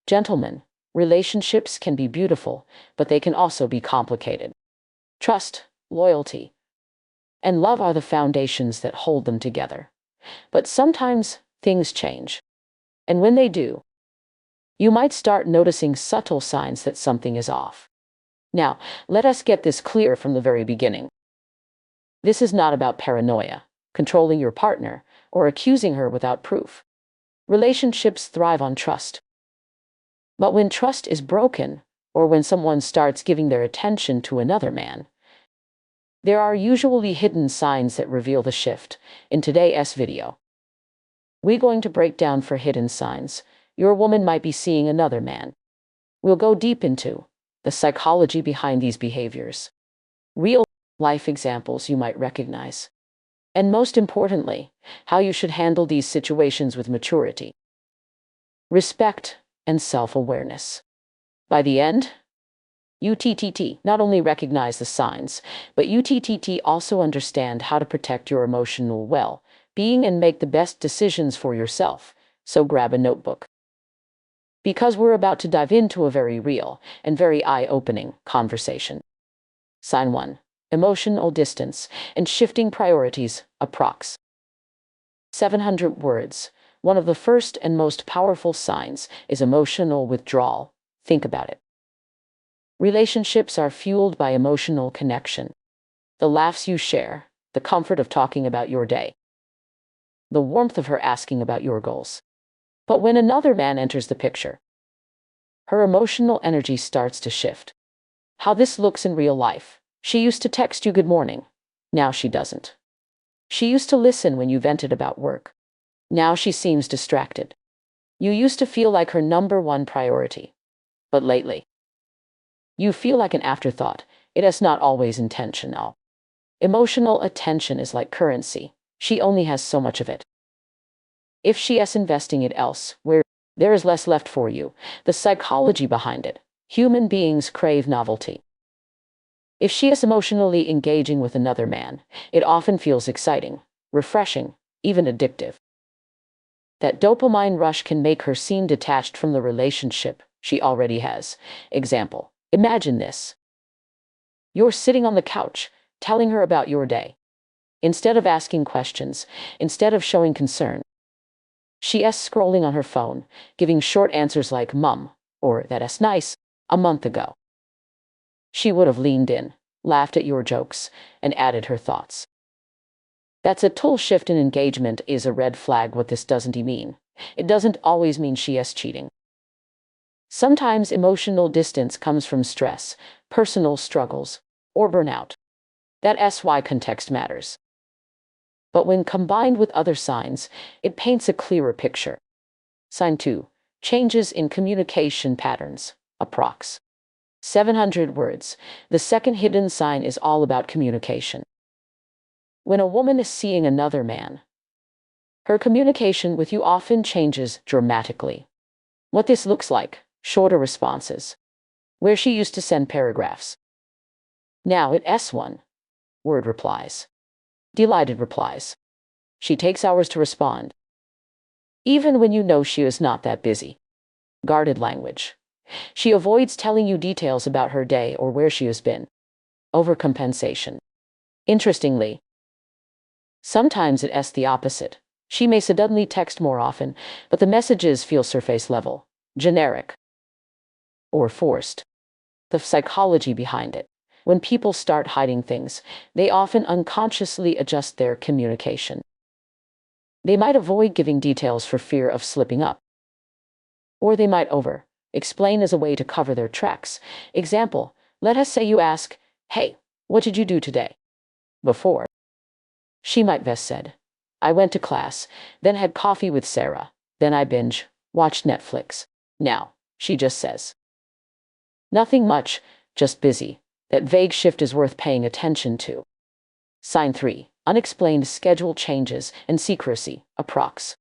Gentlemen, relationships can be beautiful, but they can also be complicated. Trust, loyalty, and love are the foundations that hold them together. But sometimes things change. And when they do, you might start noticing subtle signs that something is off. Now, let us get this clear from the very beginning. This is not about paranoia, controlling your partner, or accusing her without proof. Relationships thrive on trust. But when trust is broken, or when someone starts giving their attention to another man, there are usually hidden signs that reveal the shift. In today's video, we're going to break down 4 hidden signs your woman might be seeing another man. We'll go deep into the psychology behind these behaviors, real-life examples you might recognize, and most importantly, how you should handle these situations with maturity, respect, and self-awareness. By the end, UTTT not only recognize the signs, but UTTT also understand how to protect your emotional well-being and make the best decisions for yourself. So grab a notebook, because we're about to dive into a very real and very eye-opening conversation. Sign 1. Emotional distance and shifting priorities, approx. 700 words. One of the first and most powerful signs is emotional withdrawal. Think about it. Relationships are fueled by emotional connection. The laughs you share, the comfort of talking about your day, the warmth of her asking about your goals. But when another man enters the picture, her emotional energy starts to shift. How this looks in real life. She used to text you good morning. Now she doesn't. She used to listen when you vented about work. Now she seems distracted. You used to feel like her #1 priority. But lately, you feel like an afterthought. It is not always intentional. Emotional attention is like currency. She only has so much of it. If she is investing it elsewhere, there is less left for you. The psychology behind it. Human beings crave novelty. If she is emotionally engaging with another man, it often feels exciting, refreshing, even addictive. That dopamine rush can make her seem detached from the relationship she already has. Example, imagine this. You're sitting on the couch, telling her about your day. Instead of asking questions, instead of showing concern, she is scrolling on her phone, giving short answers like "Mum," or "That's nice," a month ago. She would have leaned in, laughed at your jokes, and added her thoughts. That's a total shift in engagement. Is a red flag. What this doesn't mean. It doesn't always mean she is cheating. Sometimes emotional distance comes from stress, personal struggles, or burnout. That's why context matters. But when combined with other signs, it paints a clearer picture. Sign 2. Changes in communication patterns, approx. 700 words. The second hidden sign is all about communication. When a woman is seeing another man, her communication with you often changes dramatically. What this looks like: shorter responses. Where she used to send paragraphs, now it's one-word replies. Delighted replies. She takes hours to respond, even when you know she is not that busy. Guarded language. She avoids telling you details about her day or where she has been. Overcompensation. Interestingly, sometimes it's the opposite. She may suddenly text more often, but the messages feel surface level, generic, or forced. The psychology behind it. When people start hiding things, they often unconsciously adjust their communication. They might avoid giving details for fear of slipping up, or they might over-explain as a way to cover their tracks. Example, let us say you ask, "Hey, what did you do today?" Before, she might best said, "I went to class, then had coffee with Sarah, then I watched Netflix." Now, she just says, "Nothing much, just busy." That vague shift is worth paying attention to. Sign 3. Unexplained schedule changes and secrecy, approx.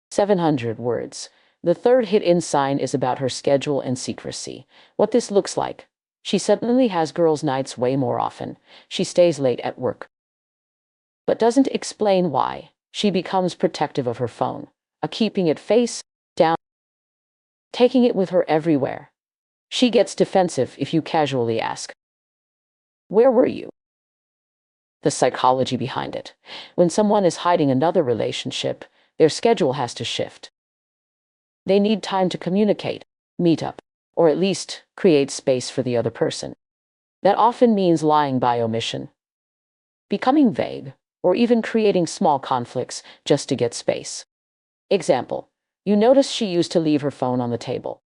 700 words. The third hidden sign is about her schedule and secrecy. What this looks like: she suddenly has girls' nights way more often. She stays late at work, but doesn't explain why. She becomes protective of her phone, keeping it face down. taking it with her everywhere. She gets defensive if you casually ask, "Where were you?" The psychology behind it. When someone is hiding another relationship, their schedule has to shift. They need time to communicate, meet up, or at least create space for the other person. That often means lying by omission, becoming vague, or even creating small conflicts just to get space. Example, you notice she used to leave her phone on the table,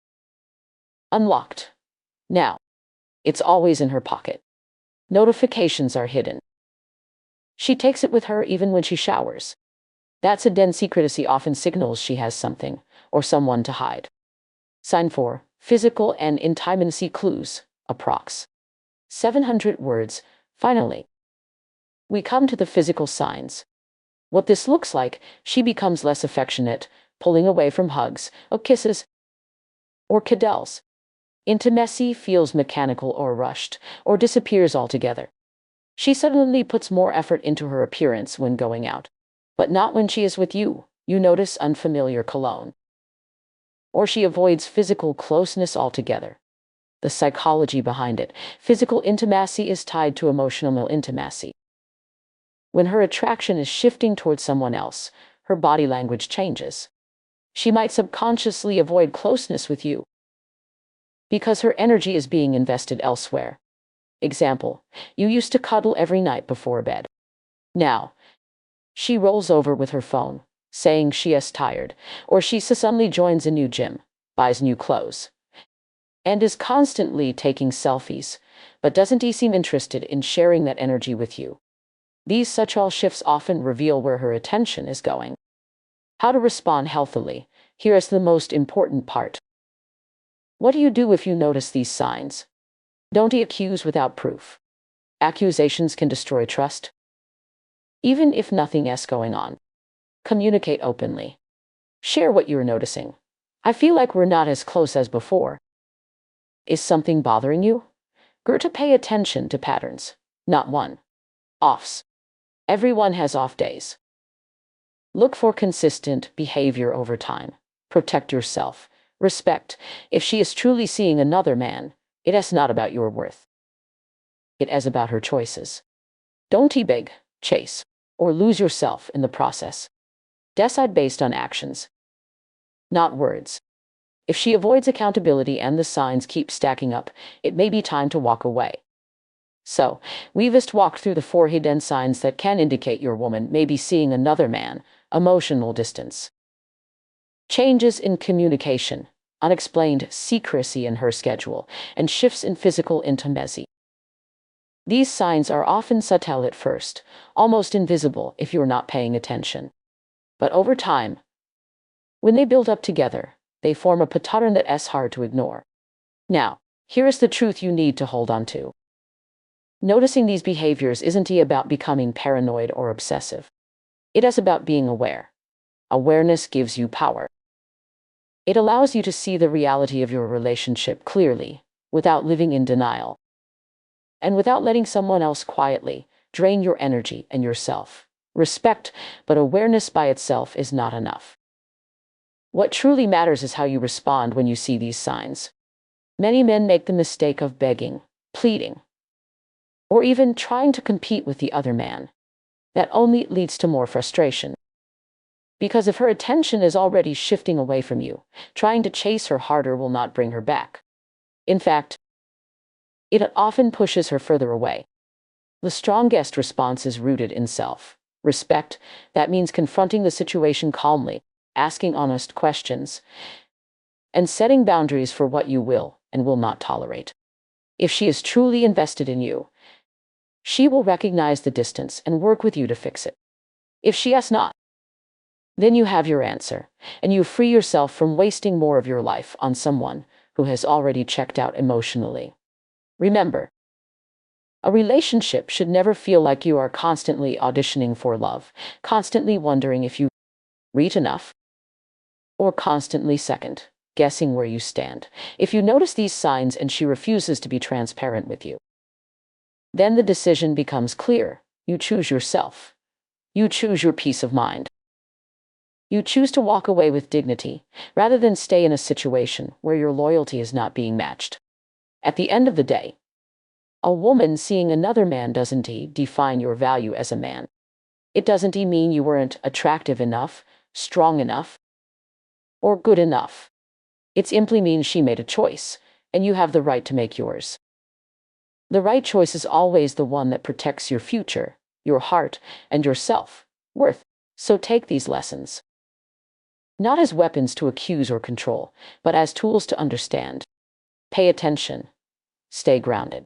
unlocked. Now, it's always in her pocket. Notifications are hidden. She takes it with her even when she showers. That hidden secrecy often signals she has something or someone to hide. Sign 4. Physical and intimacy clues. Approx. 700 words. Finally, we come to the physical signs. What this looks like, she becomes less affectionate, pulling away from hugs, or kisses, or cuddles. Intimacy feels mechanical or rushed, or disappears altogether. She suddenly puts more effort into her appearance when going out, but not when she is with you. You notice unfamiliar cologne, or she avoids physical closeness altogether. The psychology behind it. Physical intimacy is tied to emotional intimacy. When her attraction is shifting towards someone else, her body language changes. She might subconsciously avoid closeness with you because her energy is being invested elsewhere. Example, you used to cuddle every night before bed. Now, she rolls over with her phone, saying she is tired, or she suddenly joins a new gym, buys new clothes, and is constantly taking selfies, but doesn't seem interested in sharing that energy with you. These subtle shifts often reveal where her attention is going. How to respond healthily. Here is the most important part. What do you do if you notice these signs? Don't accuse without proof. Accusations can destroy trust. Even if nothing is going on, communicate openly. Share what you're noticing. I feel like we're not as close as before. Is something bothering you? To pay attention to patterns, not one-offs. Everyone has off days. Look for consistent behavior over time. Protect yourself. Respect. If she is truly seeing another man, it is not about your worth. It is about her choices. Don't beg, chase, or lose yourself in the process. Decide based on actions, not words. If she avoids accountability and the signs keep stacking up, it may be time to walk away. So, we've just walked through the 4 hidden signs that can indicate your woman may be seeing another man. Emotional distance, changes in communication, unexplained secrecy in her schedule, and shifts in physical intimacy. These signs are often subtle at first, almost invisible if you're not paying attention. But over time, when they build up together, they form a pattern that is hard to ignore. Now, here is the truth you need to hold on to. Noticing these behaviors isn't about becoming paranoid or obsessive. It is about being aware. Awareness gives you power. It allows you to see the reality of your relationship clearly, without living in denial, and without letting someone else quietly drain your energy and yourself. Respect, but awareness by itself is not enough. What truly matters is how you respond when you see these signs. Many men make the mistake of begging, pleading, or even trying to compete with the other man. That only leads to more frustration. Because if her attention is already shifting away from you, trying to chase her harder will not bring her back. In fact, it often pushes her further away. The strongest response is rooted in self-respect. That means confronting the situation calmly, asking honest questions, and setting boundaries for what you will and will not tolerate. If she is truly invested in you, she will recognize the distance and work with you to fix it. If she has not, then you have your answer, and you free yourself from wasting more of your life on someone who has already checked out emotionally. Remember, a relationship should never feel like you are constantly auditioning for love, constantly wondering if you reach enough, or constantly second guessing where you stand. If you notice these signs and she refuses to be transparent with you, then the decision becomes clear. You choose yourself. You choose your peace of mind. You choose to walk away with dignity, rather than stay in a situation where your loyalty is not being matched. At the end of the day, a woman seeing another man doesn't define your value as a man. It doesn't mean you weren't attractive enough, strong enough, or good enough. It simply means she made a choice, and you have the right to make yours. The right choice is always the one that protects your future, your heart, and your self-worth. So take these lessons, not as weapons to accuse or control, but as tools to understand. Pay attention, stay grounded,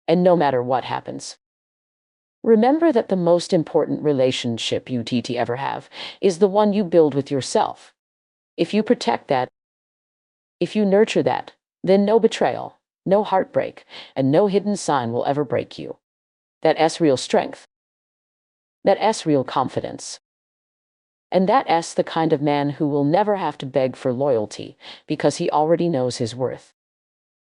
and no matter what happens, remember that the most important relationship you ever have is the one you build with yourself. If you protect that, if you nurture that, then no betrayal, no heartbreak, and no hidden sign will ever break you. That's real strength. That's real confidence. And that's the kind of man who will never have to beg for loyalty because he already knows his worth.